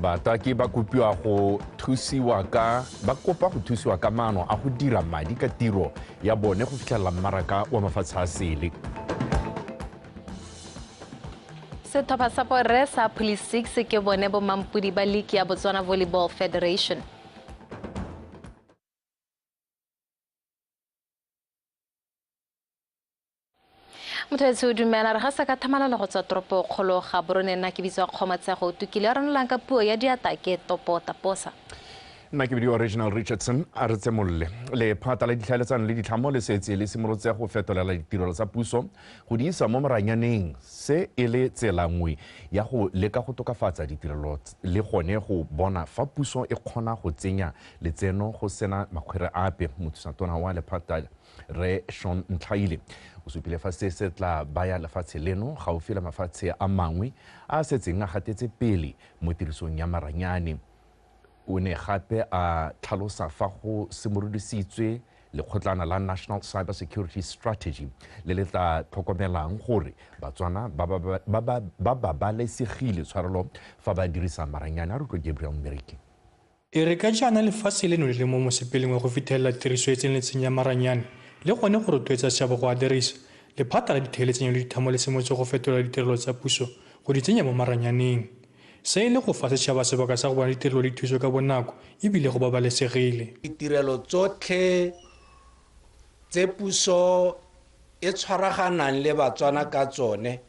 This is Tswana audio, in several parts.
Bataki ba kopiwa go thusiwa ka ba kopa go thusiwa ka maano a go dira madi ka tiro ya bone go fitlhela mmaraka wa mafatshe a sele. Sethopa sa Borre sa Police 6 ke bone bo mampudi ba league ya Botswana Volleyball Federation. Mothetsi o dumela re ga sa ka thamalalo go tswa toropo kgolo ga borone nna ke bitswa kgomatsego tukile re nlang ka puo ya diatake topo taposa. Nna ke bidio Original Richardson a re tsemolle le phata la ditlhaeletsano le ditlhamo le setse le simolotse go fetolela ditirelo tsa puso go di isa mo moranyaneng se e le tsela nngwe ya go leka go tokafatsa ditirelo le gone go bona fa puso e kgona go tsenya letseno go sena makgwere ape. Mothusatona wa lephata re Sean Ntlhaile o supile fa se tla baya lefatshe leno gaufi le mafatshe a mangwe a setseng a gatetse pele mo tirisong ya maranyane. O ne gape a tlhalosa fa go simolodisitswe lekgotlana la National Cyber Security Strategy le le tla tlhokomelang gore Batswana ba babalesegile tshwarelo fa ba dirisa maranyane. A re tlo Gabriel Mmereki. E re ka jaana lefatshe leno le le mo mosepeleng wa go fitlhelela tiriso e tseneletseng ya maranyane le gone go rotloetsa setšhaba go a dirisa. Lephata la ditheeletsenyo le dithamo le simolotse go fetola ditirelo tsa puso go di tsenya mo maranyaneng. Se ile go fa setšhaba sebaka sa go bona ditirelo le thuso ka bonako ebile go babalesegile. Ditirelo tsotlhe tse puso e tshwaraganang le Batswana ka tsone,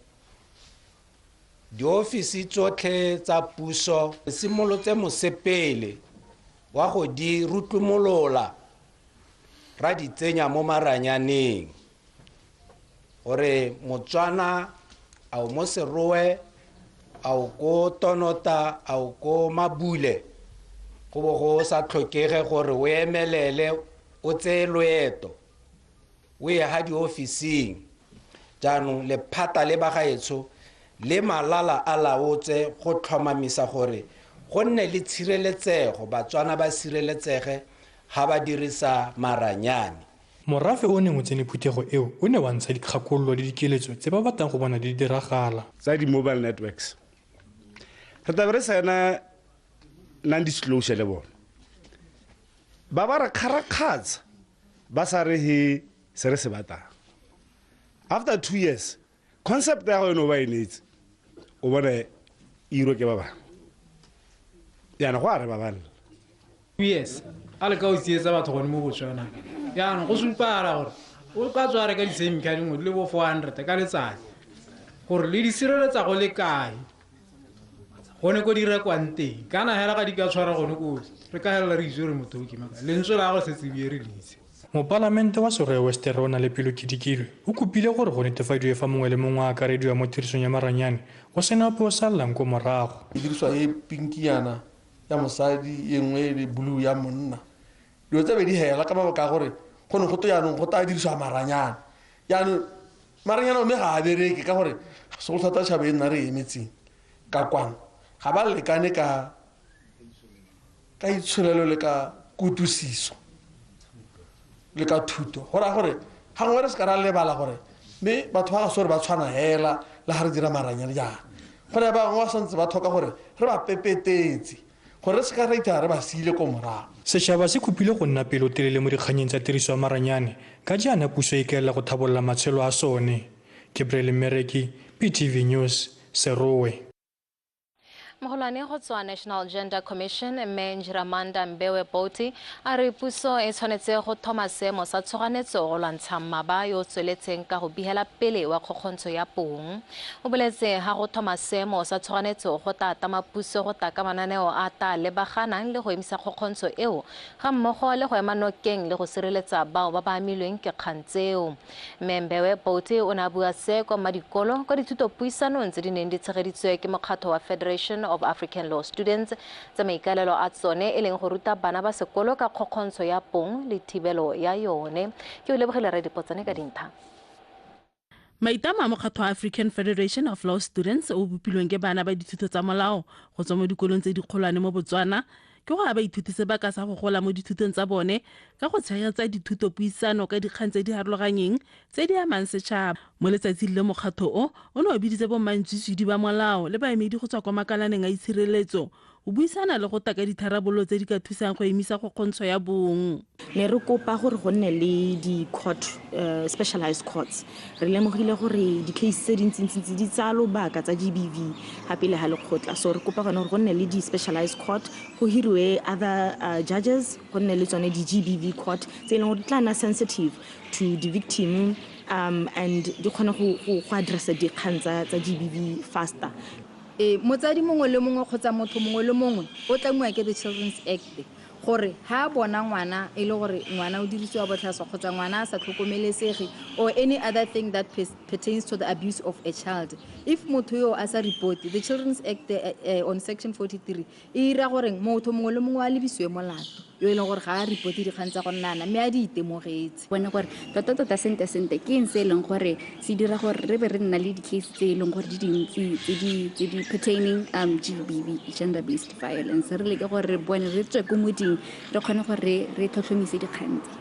diofisi tsotlhe tsa puso simolotse mosepele wa go di rutlumolola ra di tsenya mo maranyaneng gore Motswana a mo Serowe a go Tonota a go Mabule go bo go sa tlhokege gore o emelele o tse loeto o ye ha di ofising. Jaanong lephata le bagaetso le malala a laotse go tlhomamisa gore go nne le tshireletsego, Batswana ba sireletsege ha ba dirisa maranyane. Morafe o neng o tsene phuthego eo o ne wa ntsha dikgakololo le dikeletso tse ba batlang go bona di diragala tsa di-mobile networks. Re tabe re sena non-disclosure le bona ba ba re kgarakgatsa ba sa re he se re se batang. After 2 years concept ya go eno ba inetse o bona iro ke ba bang yana go a re ba bang. Yes, ale ka o tsietsa batho gone mo Botswana yana go supara gore o ka tswa re ka di same ka dingwe le bo 400 ka letsatsi gore le di sireletsa go le kae gone go dira kwanteng kana hela ka di ka tshwara gone go re ka hela re itse re motoki maka le ntse la go se tsebie re ditse. Moparlamente wa Serowe Western Rona le Pelo Kidikilwe o kopile gore go netefadiwe fa mongwe le mongwe a akarediwa mo tirisong ya maranyane go sena ope o sallang ko morago. Diriswa e pinkiana ya mosadi e nngwe le blue ya monna dilo tse be di hela ka mabaka gore gone go to yanong go ta diriswa maranyane yanong maranyane o me ga a bereke ka gore se go thata tšhaba e nna re emetseng ka kwana ga ba lekane ka itshwarelo le ka kutlwisiso le ka thuto gore ga ngwe re se ka ra lebala gore mme batho ba ga sore ba tshwana hela le ga re dira maranyane jana gore bangwe ba santse ba thoka gore re ba pepetetse gore re se ka reita re ba siile ko morago. Setšhaba se kopile go nna pelotelele mo dikganyeng tsa tiriso ya maranyane ka jaana puso e ikaelela go thabolola matshelo a sone. Gabriel Mmereki, BTV News, Serowe. Mogolwane go tswa National Gender Commission Mme Njiramanda Mbewe Boti a re puso e tshwanetse go thoma seemo sa tshoganetso go lwantsha maba yo tsweletseng ka go bihela pele wa kgokgontsho ya pong. O boletse ha go thoma seemo sa tshoganetso go tatama puso go taka mananeo a ta lebaganang le go emisa kgokgontsho eo ga mmogo le go ema nokeng le go sireletsa bao ba ba amilweng ke kgang tseo. Mme Mbewe Boti o ne a bua se kwa madikolo kwa dithutopuisanong tse di neng di tshegeditswe ke mokgatlho wa Federation of African Law Students tsa maikalelo a tsone e leng go ruta bana ba sekolo ka kgokgontsho ya pong le thibelo ya yone. Ke o lebogile re dipotsane ka dintlha. Maitama a mokgatlho wa African Federation of Law Students o bopilweng ke bana ba dithuto tsa molao go tswa mo dikolong tse di kgolwane mo Botswana ke go ba ithuti se ba ka sa go gola mo dithutong tsa bone ka go tshegetsa dithuto puisano ka dikgang tse di harologanyeng tse di amang setšhaba. Mo letsatsing le mokgatlho o ne o biditse bo mantšitšhidi ba molao le baemedi go tswa kwa makalaneng a itshireletso o buisana le go taka ditharabololo tse di ka thusang go emisa go kgontsho ya bong. Ne re kopa gore go nne le di-court specialized courts. Re lemogile gore di-case tse dintsintsi di tsaya lobaka tsa GBV gape le ga lekgotla, so re kopa gone gore go nne le di-specialized court, go hiriwe other judges, go nne le tsone di-GBV court tse e leng gore di tla nna sensitive to the victim and di kgone go addressa dikgang tsa GBV faster. Motsadi mongwe le mongwe kgotsa motho mongwe le mongwe o tlamiwa ke the Children's Act gore ha bona ngwana e le gore ngwana o dirisiwa botlhaswa kgotsa ngwana a sa tlhokomelesege or any other thing that pertains to the abuse of a child. If motho yo a sa report, the Children's Act on section 43 e ira gore motho mongwe le mongwe a lebisiwe molato yo e leng gore ga a report dikgang tsa go nnana mme a di itemogetse. Bona gore tota sente ke eng se e leng gore se dira gore re be re nna le di-case tse e leng gore di dintsi tse di pertaining GBV, gender based violence. Re leke gore re bone re tswe ko moding re kgone gore re tlhotlhomise dikgang tse.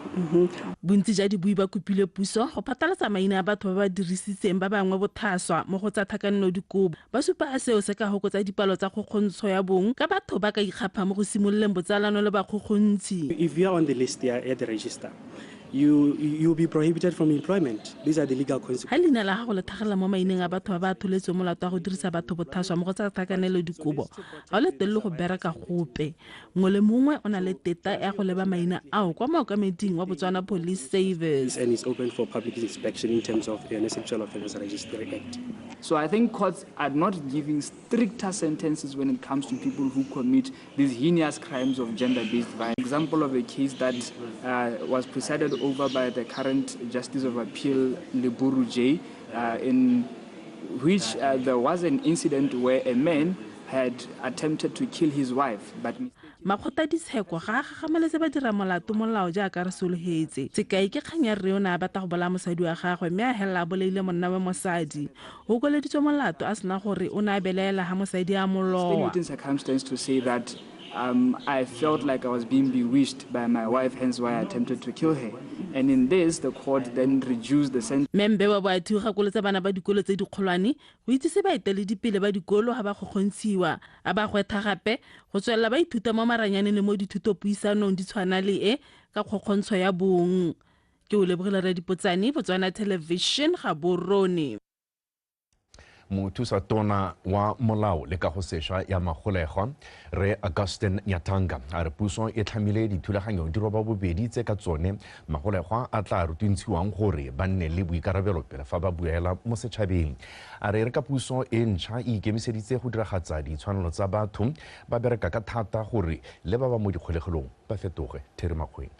Bontsi ja dibui ba kopile puso go patalatsa maina a batho ba ba dirisitseng ba bangwe bothaswa mo go tsa thakanelo dikobo. Ba supa a seo se ka hokotsa dipalo tsa go kgontsho ya bong ka batho ba ka ikgapha mo go simololeng botsalano le ba go If you are on the list there at the register, you'll be prohibited from employment. These are the legal consequences. Ha leina la gago le thagela mo maineng a batho ba ba atholetswe molato wa go dirisa batho bothaswa mo go tsa thakanelo dikobo, ga o le telle go bereka gope. Mongwe le mongwe o na le teta ya go leba maina ao kwa maokameding wa Botswana Police Service. And it's open for public inspection in terms of the Sexual Offenders Registry Act. So I think courts are not giving stricter sentences when it comes to people who commit these heinous crimes of gender-based violence. Example of a case that was presided over by the current Justice of Appeal, Leburu J, in which there was an incident where a man had attempted to kill his wife, but makgotla ditsheko ga gamaletse ba dira molato molao jaaka re sologetse. Sekai ke kgang ya rre o ne a batla go bola mosadi wa gagwe mme a helela a boleile monna wa mosadi. Go koleditswe molato a sena gore o ne a belaela ha mosadi a moloa. Circumstance to say that I felt like I was being bewitched by my wife, hence why I attempted to kill her. And in this, the court then reduced the sentence. Membe wa boati ga koletsa bana ba dikolo tse dikgolwane go itse se ba eteledipele ba dikolo ga ba go kgontshiwa a ba gwetha gape go tswela ba ithuta mo maranyane le mo dithuto puisanong di tshwana le e ka kgokgontsho ya bong. Ke o lebogela ra dipotsane Botswana Television ga borone. Mothusa tona wa molao le ka go sešwa ya magolego re Augustine Nyatanga a re puso e tlhamile dithulaganyo di roba bobedi tse ka tsone magolego a tla rutuntshiwang gore ba nne le boikarabelo pele fa ba buela mo setšhabeng. A re ka puso e ntšha e ikemiseditse go diragatsa ditshwanelo tsa batho ba bereka ka thata gore le ba ba mo dikgolegelong ba fetoge. Theri Makgweng.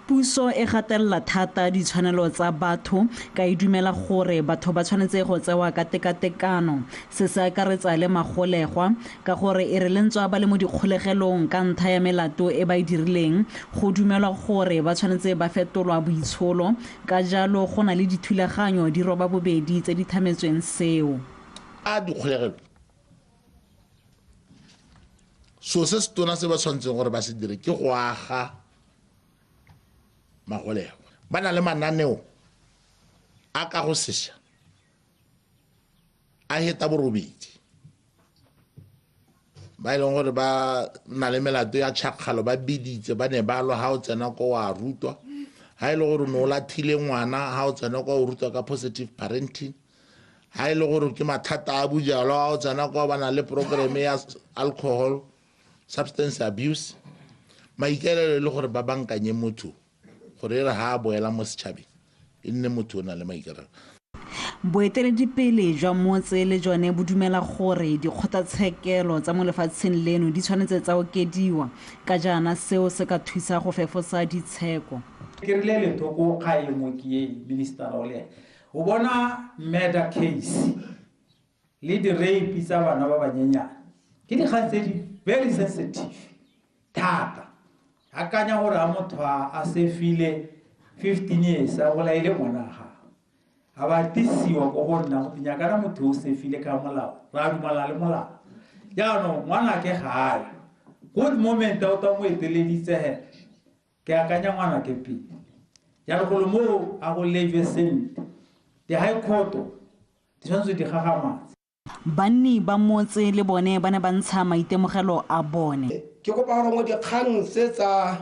Puso e gatelela thata ditshwanelo tsa batho ka e dumela gore batho ba tshwanetse go tsewa ka tekatekano se se akaretsa le magolegwa ka gore e re lentswa ba le mo dikgolegelong ka ntha ya melato e ba e dirileng go dumelwa gore ba tshwanetse ba fetolwa boitsholo ka jalo go na le dithulaganyo di roba bobedi tse di thametsweng seo a dikgolegelo so se se tona se ba tshwanetseng gore ba se dire ke go aga magolego ba na le mananeo a ka go sešwa a heta borobedi ba ile gore ba na le melato ya tšhakgalo ba biditse ba ne ba lwa ha o tsena ko wa rutwa ha ile gore no la thile ngwana ha o tsena ko o rutwa ka positive parenting ha ile gore ke mathata a bujalo ha o tsena ko ba na le program ya alcohol substance abuse maikelelo le gore ba bankanye motho gore re ha boela mo setšhabeng e nne motho o na le maikarabelo. Boeteledipele jwa motse le jone bo dumela gore dikgotlatshekelo tsa mo lefatsheng leno di tshwanetse tsa okediwa ka jaana seo se ka thusa go fefosa ditsheko. Ke rile le toko kgae mo ke minister ole o bona murder case le di rape tsa bana ba banyenyana ke di khansedi very sensitive thata akanya gore a motho a se file 15 years a bola ile ngwana ga a ba tisiwa go gonna go tinya kana motho o se file ka molao ra dumala le molao ya no ngwana ke gae good moment o ta mo eteleditse he ke akanya ngwana ke pi ya go mo a go leve sent the high court di tshwanetse di gagamatsa. banni ba motse le bone ba ne ba ntsha maitemogelo a bone. Ke go pa mo dikgang se tsa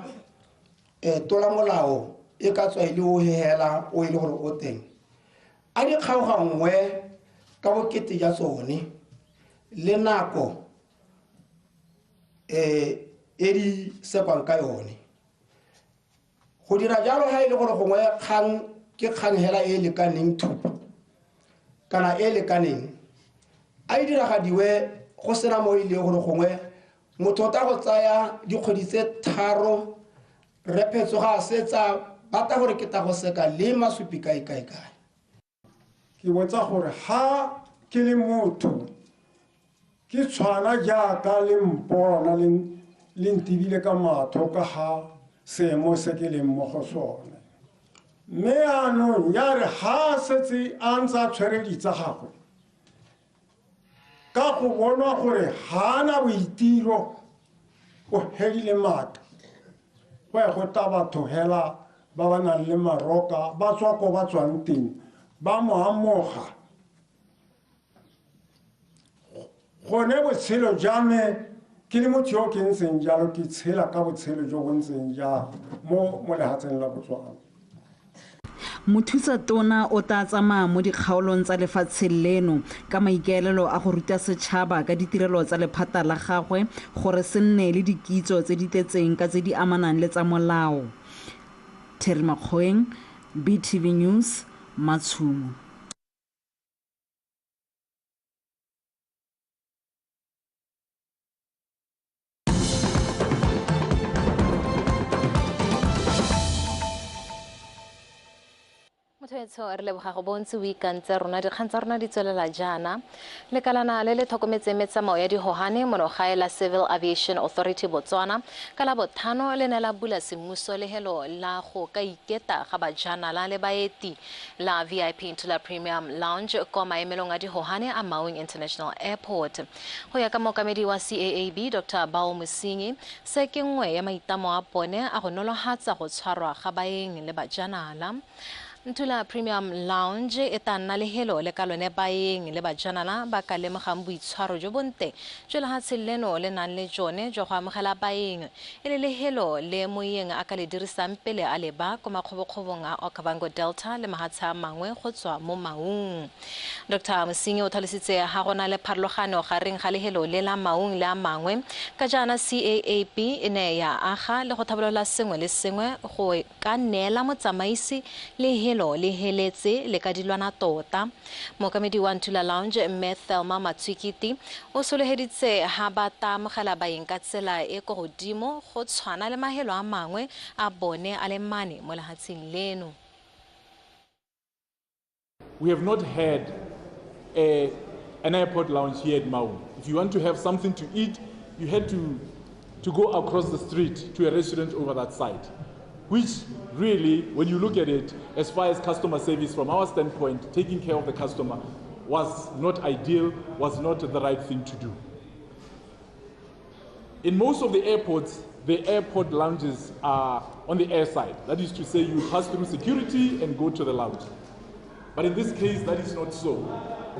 tola molao e ka tswa ile o hela o ile gore o teng a di kgaogangwe ka bokete ja tsone le nako e di sekwang ka yone go dira jalo ha ile gore gongwe kgang ke kgang hela e le kaneng thupa kana e le kaneng a dira ga diwe go sena mo ile gore gongwe motho ta go tsaya dikgwedi tse 3 repetso ga setsa bata gore ke ta go seka le masupi kai ke botsa gore ha ke le motho ke tshwana jaaka le mpona le ntibile ka matho ka ha seemo se ke le mo go sone mme ano ya re ha setse a ntsa tshwere ditsa gagwe ka go bona gore ha na boitiro o hedile mata go ta batho hela ba ba nang le maroka ba tswa ko ba tswang teng ba mo amoga gone botshelo jame ke le motho yo ke ntseng jalo ke tshela ka botshelo jo bo ntseng jalo mo lehatsheng la Botswana. Mothusatona o tla tsamaya mo dikgaolong tsa lefatshe leno ka maikaelelo a go ruta setšhaba ka ditirelo tsa lephata la gagwe gore se nne le dikitso tse di tetseng ka tse di amanang le tsa molao. Terry Makgoeng, BTV News, Matshumo. Motho re leboga go bontse weekend rona dikgang tsa rona di tswelela jaana le kalana le thokometse metsamao ya dihohane monogae la Civil Aviation Authority Botswana ka la bothano le ne la bula semmuso lehelo la go ka iketa ga bajanala le baeti la VIP into la Premium Lounge ko maemelong a dihohane a Maun International Airport. Go ya ka mokamedi wa CAAB Dr. Bao Musingi se ke nngwe ya maitamo a bone a go nolohatsa go tshwarwa ga baeng le bajanala. Ntula Premium Lounge e tanna lehelo le kalone baeng le bajanala ba ka lemogang boitshwaro jo bonte jo le hatseleno le nang le jone jo go amogela baeng e le lehelo le moyeng a ka le dirisang pele a leba ko makgobokgobong a Okavango Delta le mahatsha a mangwe go tswa mo Maung. Dr. Musingi o tlhalositse ha gona le pharologano gareng ga lehelo le la Maung le a mangwe ka jana CAAB e ne ya aga le go thabolola sengwe le sengwe go ka neela motsamaisi le le heletse le ka dilwana tota. Mokamedi wa Ntula Lounge mme Thelma Matswikiti o soloheditse ha ba tamogela baeng ka tsela e go godimo go tshwana le mahelo a mangwe a bone a le mane mo lehatsheng leno. We have not had an airport lounge here at Maun. If you want to have something to eat, you had to go across the street to a restaurant over that side, which really, when you look at it, as far as customer service from our standpoint, taking care of the customer was not ideal, was not the right thing to do. In most of the airports, the airport lounges are on the air side. That is to say, you pass through security and go to the lounge. But in this case, that is not so.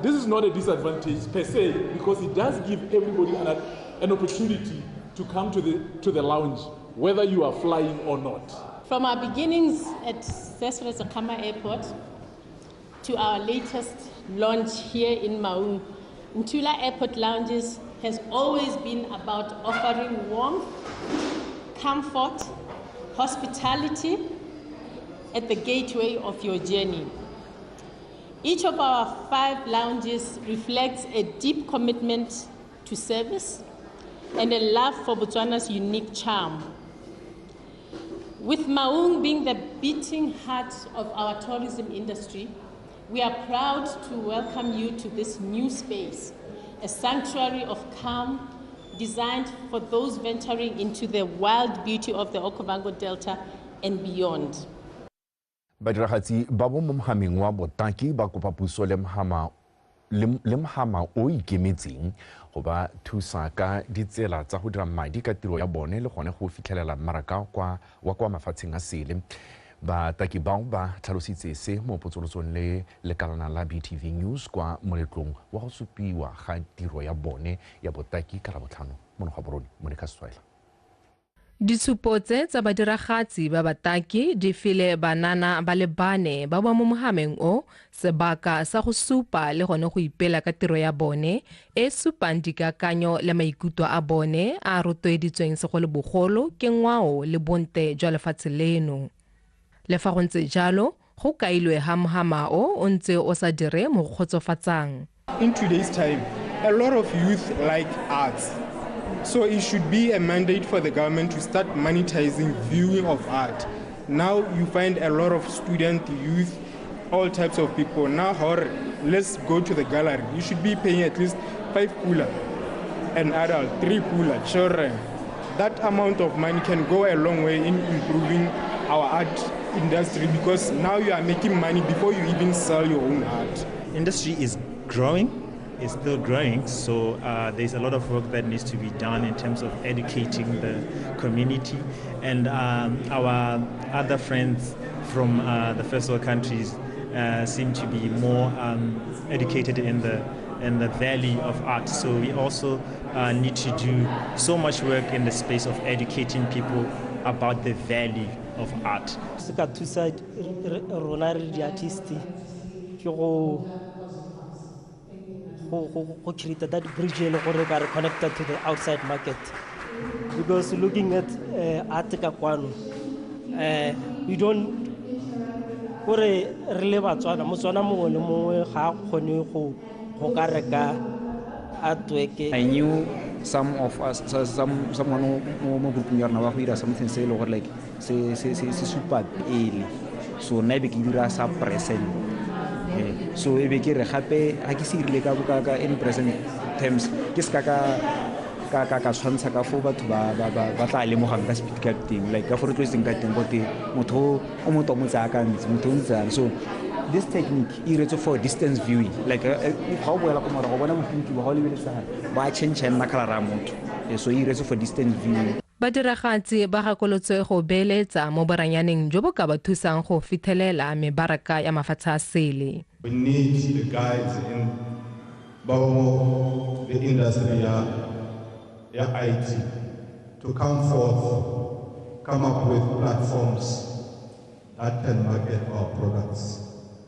This is not a disadvantage per se, because it does give everybody an opportunity to come to the lounge, whether you are flying or not. From our beginnings at SETSWANA Airport to our latest launch here in Maun, Ntula Airport Lounges has always been about offering warmth, comfort, hospitality at the gateway of your journey. Each of our 5 lounges reflects a deep commitment to service and a love for Botswana's unique charm. With Maung being the beating heart of our tourism industry, we are proud to welcome you to this new space, a sanctuary of calm designed for those venturing into the wild beauty of the Okavango Delta and beyond. Badiragatsi ba bo mo mohameng wa botaki ba kopa puso le mohama o ikemetseng go ba thusa ka ditsela tsa go dira madi ka tiro ya bone le gone go fitlhelela mmaraka wa kwa mafatsheng a sele. bataki bao ba tlhalositse se mo potsolotsong le lekalana la BTV News kwa moletlong wa go supiwa ga tiro ya bone ya botaki ka Labotlhano mo Gaborone mo Lekaswela. Ditshupo tsa badiragatsi ba bataki di file banana ba le bane ba ba mo mohameng o sebaka sa go supa le gone go ipela ka tiro ya bone e supang dikakanyo le maikutlo a bone a rotloeditsweng segolobogolo ke ngwao le bonte jwa lefatshe leno. Le fa go ntse jalo go kailwe ha mohama o ntse o sa dire mo go kgotsofatsang. In today's time, a lot of youth like arts. So it should be a mandate for the government to start monetizing viewing of art. Now you find a lot of student, youth, all types of people. Now, let's go to the gallery. You should be paying at least 5 pula, an adult, 3 pula, children. That amount of money can go a long way in improving our art industry, because now you are making money before you even sell your own art. Industry is growing. Is still growing, so there's a lot of work that needs to be done in terms of educating the community, and our other friends from the first world countries seem to be more educated in the value of art. So we also need to do so much work in the space of educating people about the value of art. Create that bridge connected to the outside market, because looking at art we don't I knew some of us, someone who group something say like super early, so maybe give us a present. So if we get happy, I can see in present terms, this kaka swansa ka for batho ba tla lemogang ka speed cutting, like ka for twisting cutting but motho o motho mo tsa ka ntse motho ntse. So this technique is for distance viewing, like how boela ko mara go bona bopinki ba go lebeletsa ba change na kala ra motho, so is for distance viewing. Badiragatsi ba gakolotswe go beeletsa mo boranyaneng jo bo ka ba thusang go fithelela mebaraka ya mafatshe a sele. We need the guides in the industry ya IT to come forth, come up with platforms that can market our products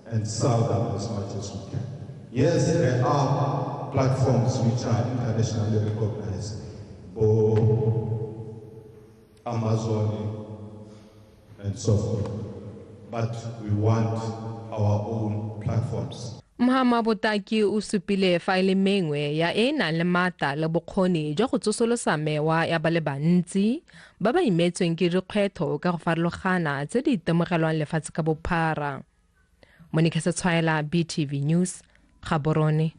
and sell them as much as we can. Yes, there are platforms which are internationally recognized. Amazon and so forth, but we want our own platforms. Mohama botaki o supile faele mengwe ya e nang le mata le bokgoni jwa go tsosolosa mewa ya ba le bantsi ba ba imetsweng ke dikgwetho ka go farologana tse di itemogelwang lefatshe ka bophara. Monica SETSWANA, BTV News, Gaborone.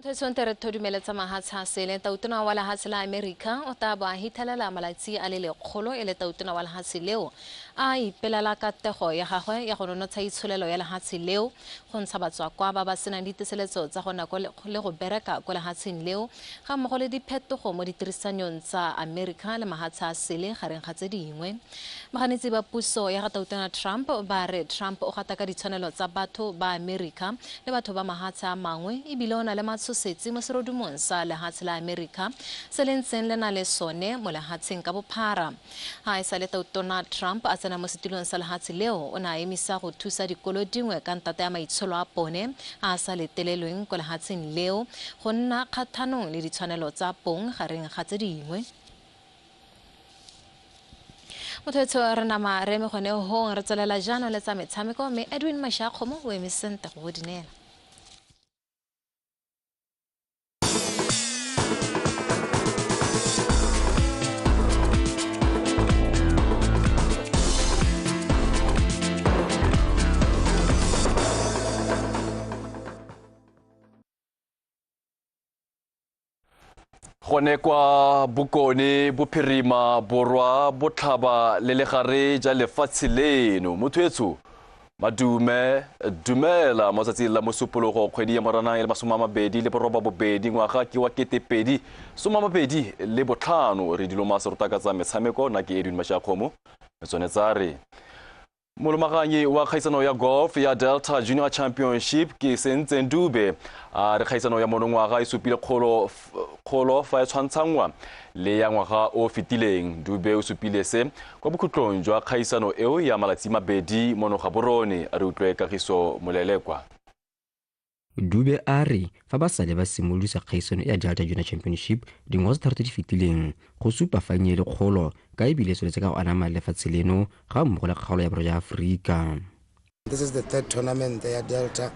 Mothetson territory meletsa mahatsha sele tautona wa lehatshe la America o ta ba hithelela malatsi a le lekgolo e le tautona wa lehatshe leo a ipelela ka tego ya gagwe ya go nonotsa itsholelo ya lehatshe leo go ntsha batswakwa ba ba senang diteseletso tsa go nako le go bereka ko lehatsheng leo ga mmogo le diphetogo mo ditirisanong tsa America le mahatsha a sele gareng ga tse dingwe. Baganetsi ba puso ya ga tautona Trump ba re Trump o gata ka ditshwanelo tsa batho ba America le batho ba mahatshe a mangwe e bile o na le setsi mo serodumong sa lehatshe la America se le ntseng le na le sone mo lehatsheng ka bophara. Ha e sa le tautona Trump a tsena mo setilong sa lehatshe leo o na emisa go thusa dikolo dingwe ka ntata ya maitsholo a pone a sa letelelweng ko lehatsheng leo go nna kgathanong le ditshwanelo tsa bong gareng ga tse dingwe. Mothetso re nama re me gone ho re tselela jana le tsa metshameko me Edwin Mashakgomo o emisente go dinela. Gone kwa Bokone Bophirima Borwa Botlhaba le legare ja lefatshe leno Mothetso Madume dumela motsatsi la mosupologo kgwedi ya moranang le masomamabedi le borobabobedi ngwaga ke wa 2025 re dilo maserota ka tsa metshameko na ke Edwin Mashakgomo metsonetsare Molomaganye wa kgaisano ya golf ya Delta Junior Championship ke sentse Dube re kgaisano ya monongwaga e supile kgolo fa e tshwantshangwa le ya ngwaga o fetileng Dube o supile se kwa bokhutlong jwa kgaisano eo ya malatsi mabedi monoga borone a re utlwe kagiso molelekwa Dube a re fa ba sale ba simolodisa kgaisano ya Delta Junior Championship dingwaga tse 30 di fetileng go supa fanye le kgolo ka e bile soletse ka go anama lefatshe leno ga mmogo le kgaolo ya borwa ya Afrika. This is the third tournament at Delta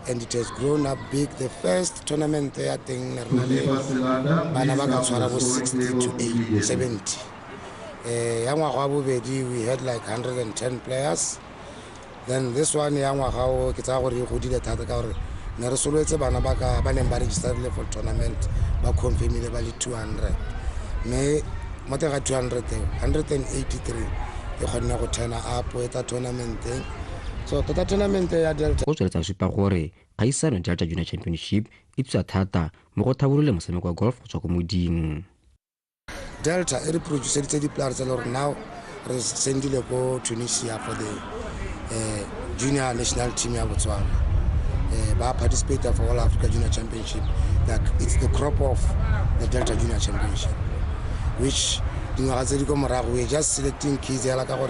and it has grown up big. The first tournament I think bana ba ka tshwara bo 60 to 70. Ya ngwaga bobedi we had like 110 players. Then this one ya ngwaga o ke tsa gore go dile thata ka gore ne re soletse bana ba ka ba neng ba registered level tournament ba confirmile ba le 200 me mo tega 200 183 e kgona go turn up eta tournament so tota tournament ya Delta go tsweletsa supa gore kgaisano Delta Junior Championship e thusa thata mo go thabolole motshameko wa golf go tswa go moding. Delta e re produce di players le gore now re sendile go Tunisia for the junior national team ya Botswana. Ba participate for All Africa Junior Championship. That it's the crop of the Delta Junior Championship, which we're just selecting kids like our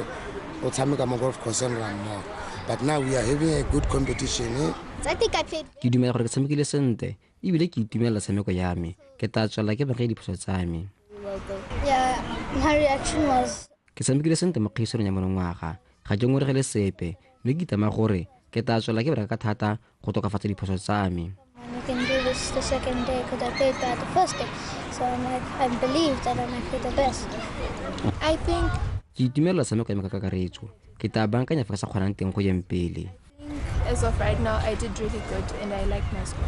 golf course and run more. But now we are having a good competition. Ke dumela gore ke tshamekile sente e bile ke itumela tshameko ya me ke tla tswela ke bagedi diphoso tsa me. Yeah, my reaction was ke tshamekile sente mo kgaisanong ya monongwaga ga ke ngoregele sepe mme ke itama gore ke tla tswela ke bereka ka thata go tokafatsa diphoso tsa me. I can do this the second day because I played bad the first day. So I believe that I might be the best. I think ke itumelela tshameko ya me ka kakaretso ke tla bankanya fa ke sa kgonang teng go yeng pele. As of right now, I did really good and I like my score.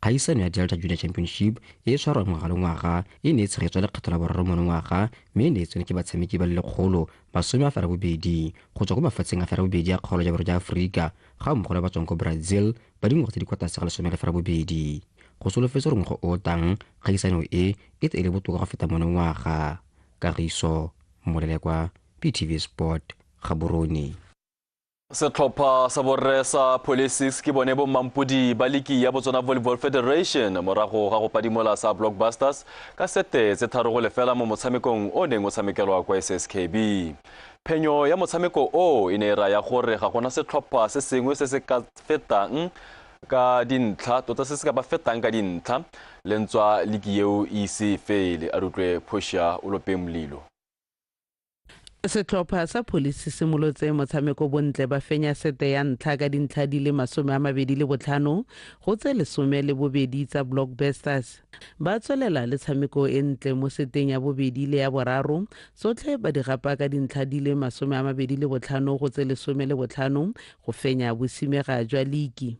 Kgaisano ya Delta Junior Championship e tshwarwa ngwaga le ngwaga e ne e tshegetswa le kgetho la boraro monongwaga mme e ne e tsene ke batshameki ba le lekgolo masome a fara bobedi go tswa ko mafatsheng a fara bobedi ya kgaolo ya borwa ya Afrika ga mmogo le ba tswang ko Brazil ba dingwaga tse di kwa tlase ga lesome le fara bobedi go solofetse gore ngwaga o tang kgaisano e tle e le botoka go feta monongwaga. Kagiso molelekwa BTV Sport Gaborone. Setlhopha sa borre sa Police ke bone bo mampudi ba liki ya Botswana Volleyball Federation morago ga go padimola sa Blockbusters ka sete tse tharo go lefela mo motshamekong o neng o tshamekelwa kwa SSKB. Phenyo ya motshameko o e ne ra ya gore ga gona setlhopha se sengwe se se ka fetang ka dintlha tota se se ka ba fetang ka dintlha lentswa liki eo ise fele a rutlwe Phosha Ulope Mlilo. Setlhopha sa Police se molotse motshameko bontle ba fenya sete ya ntlha ka dintlha di le 25 go tse 12 tsa Blockbusters ba tswelela le tshameko e ntle mo seteng ya bobedi le ya boraro sotlhe ba di gapa ka dintlha di le 25 go tse 15 go fenya bosimega jwa ligi.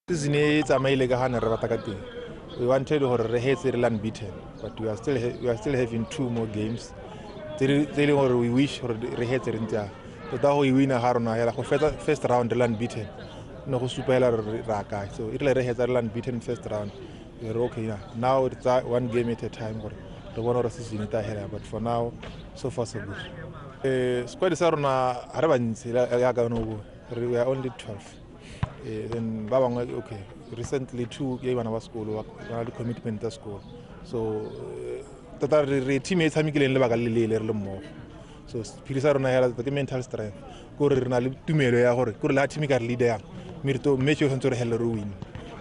Season e tsamaile ka hana re bata ka teng. We wanted to hetse re unbeaten but we are still having 2 more games. We wish re hetse re ntja tota go wina ha rona ya go first round re unbeaten no go supela ra ka so it le re hetsa re unbeaten first round we are okay now it's one game at a time gore re bona re season ta hela but for now so far so good. Squad sa rona ha re bantsi ya ka no we are only 12 then ba bangwe okay recently 2 ke bana ba sekolo ba le commitment ta school so tota re team e tshamekileng le baka le le le mmogo so phirisa rona ya the mental strength go re na le tumelo ya gore go re la team ka re leader mirto match o sentse re helle re win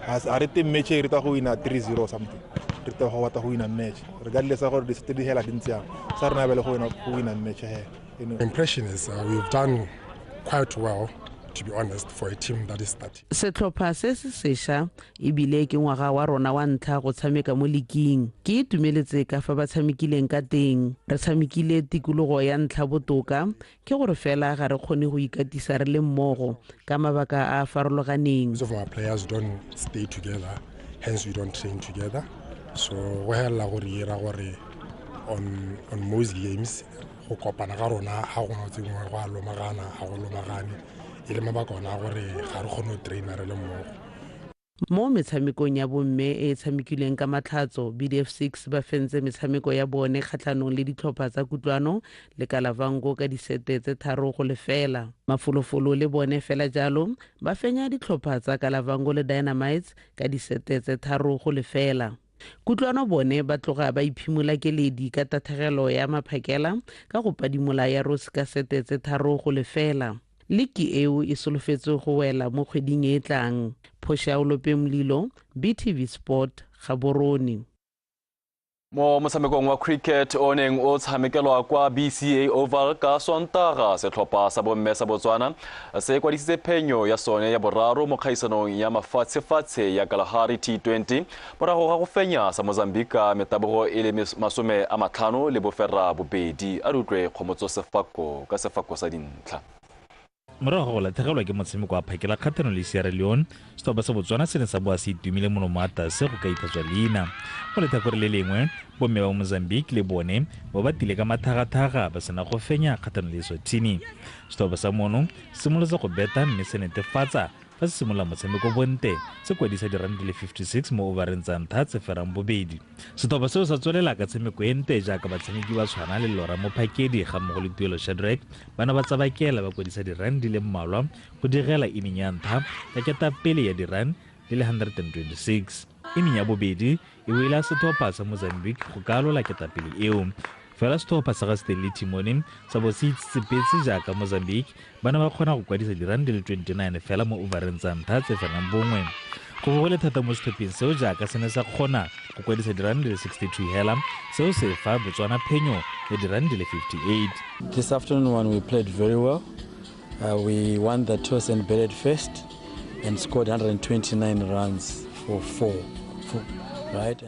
as are te match re ta go wina 3-0 something re ta go wata go wina match regardless of gore di se di hela dintsia sa rena bele go wina match he. Impression is we've done quite well, to be honest, for a team that is starting. Setlhopha se se sesha e bile ke ngwaga wa rona wa ntlha go tshameka mo liking ke itumeletse ka fa ba tshamekileng ka teng re tshamekile tikologo ya ntlha botoka ke gore fela ga re kgone go ikatisa re le mmogo ka mabaka a farologaneng. Most of our players don't stay together, hence we don't train together, so we hella go ira gore on most games go kopana ga rona ha go no tsengwe go a lomagana ha go lomagane e le mabaka ona a gore ga re kgone go traina re le mmogo. Mo metshamekong ya bomme e tshamekileng ka matlhatso, BDF6 ba fentse metshameko ya bone kgatlhanong le ditlhopha tsa kutlwano le Kalavango ka disete tse 3-0. Mafolofolo le bone fela jalo ba fenya ditlhopha tsa Kalavango le Dynamites ka disete tse 3-0. Kutlwano bone ba tloga ba iphimola keledi ka tathagelo ya maphakela ka go padimola ya Rose ka sete tse 3-0. Liki eo e solofetse go wela mo kgweding e tlang. Phoshaolope Mlilo, BTV Sport, Gaborone. Mo motshamekong wa cricket o neng o tshamekelwa kwa BCA Oval ka Sontaga, setlhopha sa bomme sa Botswana se kwadisitse phenyo ya sone ya boraro mo kgaisanong ya mafatshe ya Kalahari T20 morago ga go fenya sa Mozambique ka metabogo e le 50 le bofera bobedi. A re utlwe Kgomotso Sefako ka sefako sa dintlha. Morago go latlhegelwa ke motshameko wa phakela kgatlhanong le Sierra Leone, setlhopha sa Botswana se ne sa boa se itumile monomata se go ka itatswa leina. Mo letlhakore le lengwe, bomme ba Mozambique le bone bo batile ka mathagathaka ba sena go fenya kgatlhanong le Eswatini. Setlhopha sa mono se simolotse go beta mme se netefatsa fa se simolola motshameko bonte se kwadisa diranta le 56 mo overeng tsa ntlha tse ferang bobedi. Setlhopha seo sa tswelela ka tshameko e nte jaaka batshameki ba tshwana le Lora Mophakedi ga mmogo le Tuelo Shadrack bana ba tsabakela ba kwadisa diranta di le mmalwa go direla inning ya ntlha ka ketapele ya diranta di le 126. Inning ya bobedi e wela setlhopha sa Mozambique go ka alola ketapele eo. Fela setlhopha sa ga Stanley Timoni sa bo se itsepetse jaaka Mozambique bana ba kgona go kwadisa diranta le 29 fela mo overeng tsa ntlha tse ferang bongwe. Go go le thata mo setlhopheng seo jaaka se ne sa kgona go kwadisa diranta le 62 hela seo se fa Botswana phenyo ya diranta le 58. This afternoon when we played very well, we won the toss and batted first and scored 129 runs for 4, right?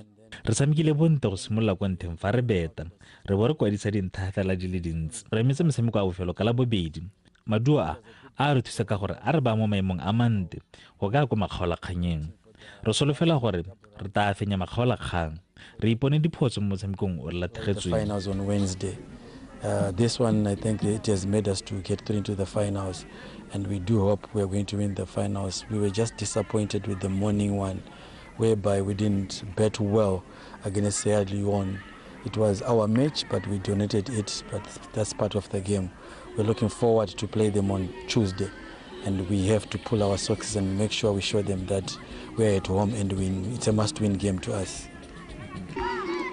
Re tshamekile bonte go simolola kwa ntheng fa re beta re bo re kwadisa dintlha fela di le dintsi re emetse motshameko a bofelo ka la bobedi. Maduo a re thusa ka gore a re ba mo maemong a mante go ka kwa makgaolakganyeng. Re solofela gore re ta fenya makgaolakgang re ipone diphotso mo motshamekong o re latlhegetsweng. Finals on Wednesday. This one I think it has made us to get through into the finals and we do hope we're going to win the finals. We were just disappointed with the morning one, whereby we didn't bet well against Sierra Leone. It was our match, but we donated it, but that's part of the game. We're looking forward to play them on Tuesday, and we have to pull our socks and make sure we show them that we're at home and win. It's a must-win game to us.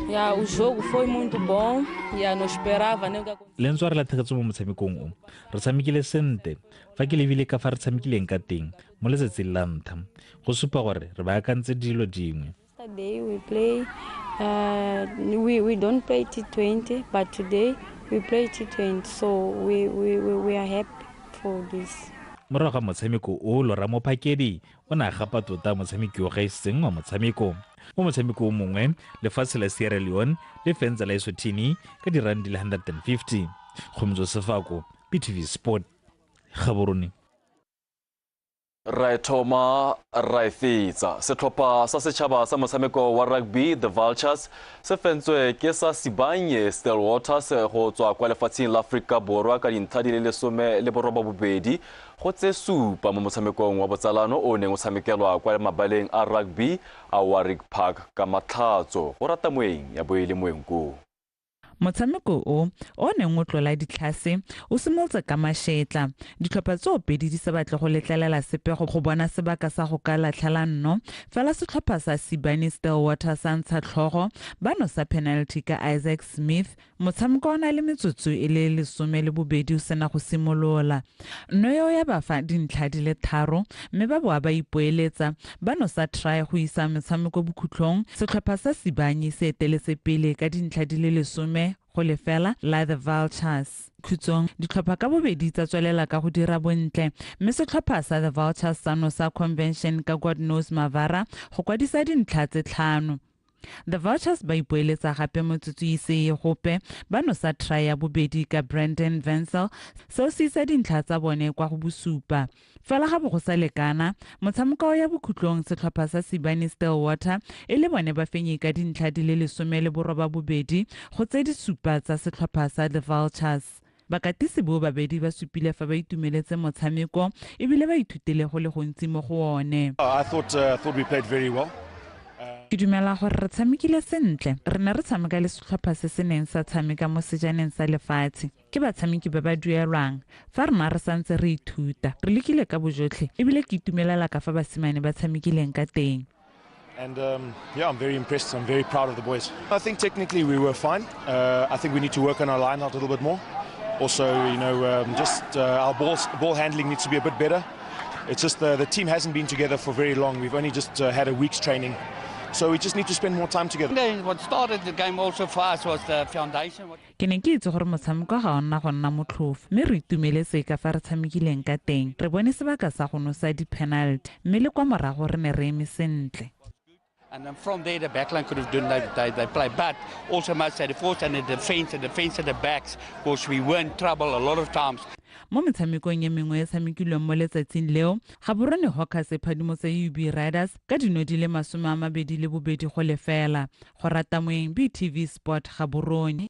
O jogo foi muito bom, não esperava nem le ntse re latlhegetswe mo motshamekong o re tshamekile sente fa ke lebile ka fa re tshamekileng ka teng mo letsatsing la ntlha go supa gore re baakantse dilo dingwe. Today we play we don't play T20, but today we play T20, so we are happy for this. Morago ga motshameko o Lora Mophakedi o ne a gapa tota motshameki o gaiseng wa motshameko. Mo motshameko o mongwe lefatshe la Sierra Leone le fentse la Eswatini ka diranta di le 150. Kgomotso Sefako, BTV Sport, Gaborone. Right Thoma Raifitsa setlhopha sa setšhaba sa motshameko wa rugby the Vultures se fentswe ke sa Sibanye Stillwaters go tswa kwa lefatsheng la Afrika Borwa ka dintlha di le 12 go tse supa mo motshamekong wa botsalano o neng o tshamekelwa kwa mabaleng a rugby a Warwick Park ka matlhatso go rata moeng ya boele moenko. Motshameko o neng o tlola ditlhase o simolotse ka mašetla ditlhopha tse pedi di se batle go letlelela sepe go bona sebaka sa go ka latlhela nno fela setlhopha sa Sibanye Stillwater sa ntsha tlhogo bano sa penalty ka Isaac Smith motshameko o na le metsotso e le 12 o sena go simolola nno yo ya ba fa dintlha di le 3 mme ba boa ba ipoeletsa bano sa try go isa motshameko bokhutlong setlhopha sa Sibanye se eteletse pele ka dintlha di le 10 go lefela la the Vultures. Khutsong ditlhopha ka bobedi tsa tswelela ka go dira bontle mme setlhopha sa the Vultures sano sa convention ka God knows Mavara go kwadisa dintlha tse 5. The Vultures ba ipoeletsa gape motsotso ise gope bano sa try ya bobedi ka Brandon Vensel seo se isa dintlha tsa bone kwa go bosupa fela ga go sa lekana motshameko ya bokhutlong setlhopha sa Sibanye Stillwater e le bone ba fenye ka dintlha di le 12 go tse di supa tsa setlhopha sa the Vultures. bakatisi bo babedi ba supile fa ba itumeletse motshameko ebile ba ithutile go le gontsi mo go one. I thought we played very well. Ke dumela gore re tshamekile sentle. Re ne re tshameka le setlhopha se se neng sa tshameka mo sejaneng sa lefatshe. Ke batshameki ba ba duelwang. Fa rena re santse re ithuta. Re lekile ka bojotlhe ebile ke itumelela ka fa basimane ba tshamekileng ka teng. And yeah, I'm very impressed. I'm very proud of the boys. I think technically we were fine. I think we need to work on our line out a little bit more. Also, you know, just our ball handling needs to be a bit better. It's just the team hasn't been together for very long. We've only just had a week's training. So we just need to spend more time together. What started the game also for us was the foundation. Ke ne ke itse gore motshameko ga ona go nna motlhofu mme re itumeletse ka fa re tshamekileng ka teng. Re bone sebaka sa go nosa di-penalty mme le kwa morago re ne re eme sentle. And then from there, the backline could have done they play. But also must say the force and the defense at the backs, because we were in trouble a lot of times. Mo metshamekong ye mengwe e tshamekilweng mo letsatsing leo ga borone Hawkers e phadimotse UB Riders ka dino di le 22 go lefela go rata moeng BTV Sport ga borone.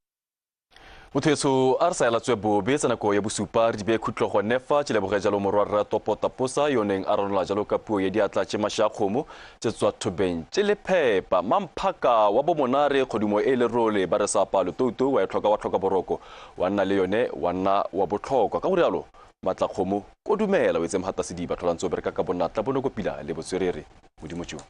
Mothetso a re sa ela tswebobe tsa nako ya bosupa re di be khutlo go nefa tse leboge jalo morwa topota posa yoneng a ranola jalo ka puo ye diatla tse mashakgomo tse tswa thobeng tse le phepa mamphaka wa bomonare kgodimo e le role ba re sa palo toutou wa tlhoka boroko wa nna le yone wa nna wa botlhokwa ka borialo matla kgomo ko dumela wetse mhata sediba tlholantso bereka ka bonatla bonokopila le botswerere modimo tšo.